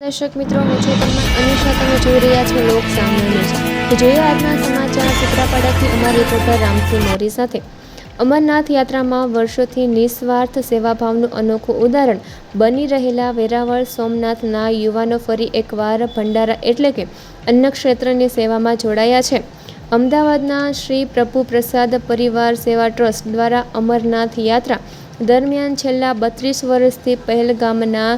દર્શક મિત્રો, હું છું અનુષા. તમે જોઈ રહ્યા છો લોક સામના ન્યૂઝ. તો જોઈએ આજના સમાચાર સૂત્રાપાડાથી અમારા રિપોર્ટર રામસિંહ મોરી સાથે. અમરનાથ યાત્રામાં વર્ષોથી નિસ્વાર્થ સેવાભાવનું અનોખું ઉદાહરણ બની રહેલા વેરાવળ સોમનાથના યુવાનો ફરી એકવાર ભંડારા એટલે કે અન્ન ક્ષેત્રની સેવામાં જોડાયા છે. અમદાવાદના શ્રી પ્રભુ પ્રસાદ પરિવાર સેવા ટ્રસ્ટ દ્વારા અમરનાથ યાત્રા દરમિયાન છેલ્લા 32 વર્ષથી પહેલગામના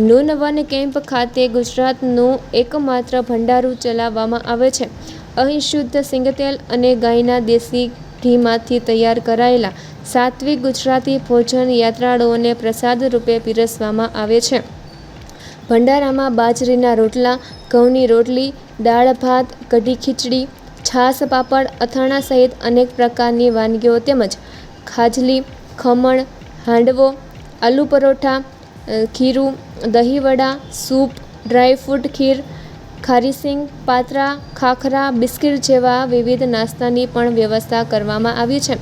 નુનવન કેમ્પ ખાતે ગુજરાતનું એકમાત્ર ભંડારું ચલાવવામાં આવે છે. અહીં શુદ્ધ સિંગતેલ અને ગાયના દેશી ઘીમાંથી તૈયાર કરાયેલા સાત્વિક ગુજરાતી ભોજન યાત્રાળુઓને પ્રસાદ રૂપે પીરસવામાં આવે છે. ભંડારામાં બાજરીના રોટલા, ઘઉંની રોટલી, દાળ ભાત, કઢી ખીચડી, છાશ પાપડ, અથાણા સહિત અનેક પ્રકારની વાનગીઓ તેમજ ખાજલી, ખમણ, હાંડવો, આલુ પરોઠા, ખીરું, દહીંવડા, સૂપ, ડ્રાયફ્રૂટ ખીર, ખારીસિંગ, પાત્રા, ખાખરા, બિસ્કિટ જેવા વિવિધ નાસ્તાની પણ વ્યવસ્થા કરવામાં આવી છે.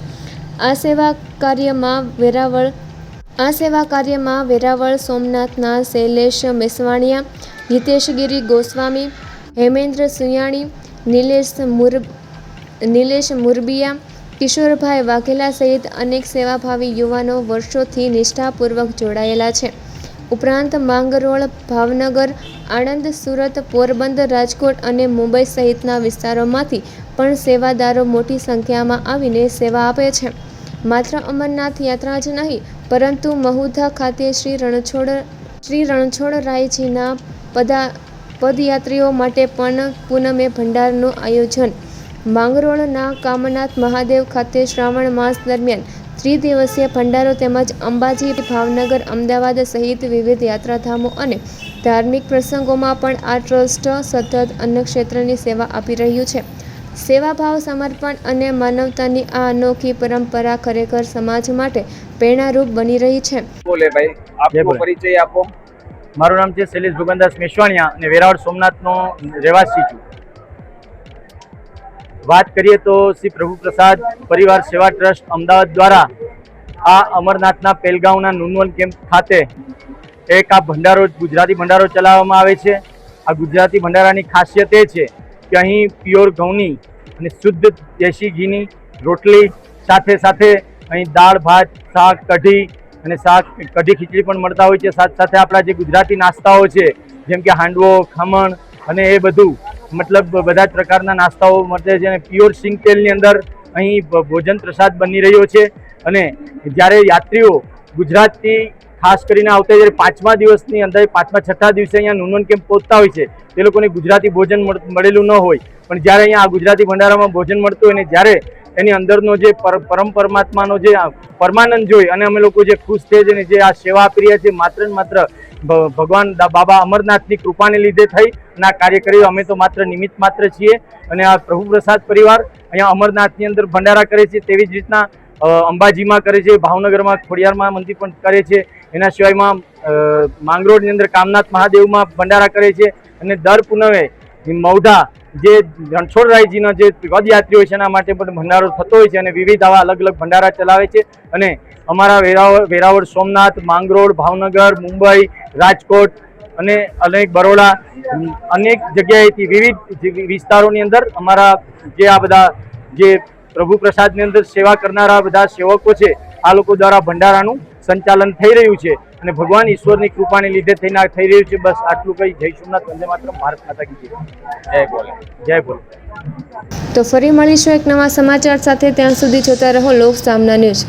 આ સેવા કાર્યમાં વેરાવળ સોમનાથના શૈલેષ મેસવાણિયા, હિતેશગીરી ગોસ્વામી, હેમેન્દ્ર સુયાણી, નિલેશ મુરબિયા, કિશોરભાઈ વાઘેલા સહિત અનેક સેવાભાવી યુવાનો વર્ષોથી નિષ્ઠાપૂર્વક જોડાયેલા છે. ઉપરાંત માંગરોળ, ભાવનગર, આણંદ, સુરત, પોરબંદર, રાજકોટ અને મુંબઈ સહિતના વિસ્તારોમાંથી પણ સેવાદારો મોટી સંખ્યામાં આવીને સેવા આપે છે. માત્ર અમરનાથ યાત્રા જ નહીં પરંતુ મહુધા ખાતે શ્રી રણછોડરાયજીના પદયાત્રીઓ માટે પણ પૂનમે ભંડારનું આયોજન. માંગરોળના કામનાથ મહાદેવ ખાતે શ્રાવણ માસ દરમિયાન ત્રિદિવસીય ભંડારો તેમજ અંબાજી, ભાવનગર, અમદાવાદ સહિત વિવિધ યાત્રાધામો અને ધાર્મિક પ્રસંગોમાં પણ આ ટ્રસ્ટ સતત અન્ન ક્ષેત્રની સેવા આપી રહ્યું છે. સેવાભાવ, સમર્પણ અને માનવતાની આ અનોખી પરંપરા ખરેખર સમાજ માટે પ્રેરણારૂપ બની રહી છે. મારું નામ છે શૈલેષ ભગવાનદાસ મેસવાણિયા અને વેરાવળ સોમનાથનો રહેવાસી છું. વાત કરીએ તો શ્રી પ્રભુ પ્રસાદ પરિવાર સેવા ટ્રસ્ટ અમદાવાદ દ્વારા આ અમરનાથના પહેલગામના નુનવન કેમ્પ ખાતે એક આ ભંડારો ગુજરાતી ભંડારો ચલાવવામાં આવે છે. આ ગુજરાતી ભંડારાની ખાસિયત એ છે કે અહીં પ્યોર ઘઉંની અને શુદ્ધ દેશી ઘીની રોટલી સાથે અહીં દાળ ભાત, શાક, કઢી અને કઢી ખીચડી પણ મળતા હોય છે. સાથે આપણા જે ગુજરાતી નાસ્તાઓ છે જેમ કે હાંડવો, ખમણ અને એ બધું મતલબ બધા જ પ્રકારના નાસ્તાઓ મળે છે. અને પ્યોર સિંગ તેલની અંદર અહીં ભોજન પ્રસાદ બની રહ્યો છે. અને જ્યારે યાત્રીઓ ગુજરાતથી ખાસ કરીને આવતા જ્યારે 5મા દિવસની અંદર 5મા-6ઠા દિવસે અહીંયા નુનવન કેમ્પ પહોંચતા હોય છે તે લોકોને ગુજરાતી ભોજન મળેલું ન હોય, પણ જ્યારે અહીંયા આ ગુજરાતી ભંડારામાં ભોજન મળતું હોય ને જ્યારે એની અંદરનો જે પરમાત્માનો જે પરમાનંદ જોઈ અને અમે લોકો જે ખુશ થઈ છે ને જે આ સેવા આપી રહ્યા છે માત્ર ને માત્ર ભગવાન બાબા અમરનાથની કૃપાને લીધે થઈ અને આ કાર્ય કર્યું. અમે તો માત્ર નિમિત્ત માત્ર છીએ. અને આ પ્રભુ પ્રસાદ પરિવાર અહીંયા અમરનાથની અંદર ભંડારા કરે છે. તેવી જ રીતના અંબાજીમાં કરે છે, ભાવનગરમાં ખોડિયારમાં મંદિર પણ કરે છે. એના સિવાયમાં માંગરોળની અંદર કામનાથ મહાદેવમાં ભંડારા કરે છે. અને દર પૂનમે મૌઢા જે રણછોડરાયજીના જે પદયાત્રીઓ છે એના માટે પણ ભંડારો થતો હોય છે. અને વિવિધ આવા અલગ અલગ ભંડારા ચલાવે છે. અને અમારા વેરાવળ સોમનાથ, માંગરોળ, ભાવનગર, મુંબઈ, રાજકોટ અને અનેક બરોડા અનેક જગ્યાએથી વિવિધ વિસ્તારોની અંદર અમારા જે આ બધા જે પ્રભુ પ્રસાદની અંદર સેવા કરનારા બધા સેવકો છે આ લોકો દ્વારા ભંડારાનું સંચાલન થઈ રહ્યું છે. અને ભગવાન ઈશ્વરની કૃપાને લીધે થઈ રહ્યું છે. બસ આટલું કહી જય સોમનાથ, વંદે માતરમ, ભારત માતા કી જય. જય બોલે. તો ફરી મળીશું એક નવા સમાચાર સાથે. ત્યાં સુધી જોતા રહો લોક સામના ન્યૂઝ.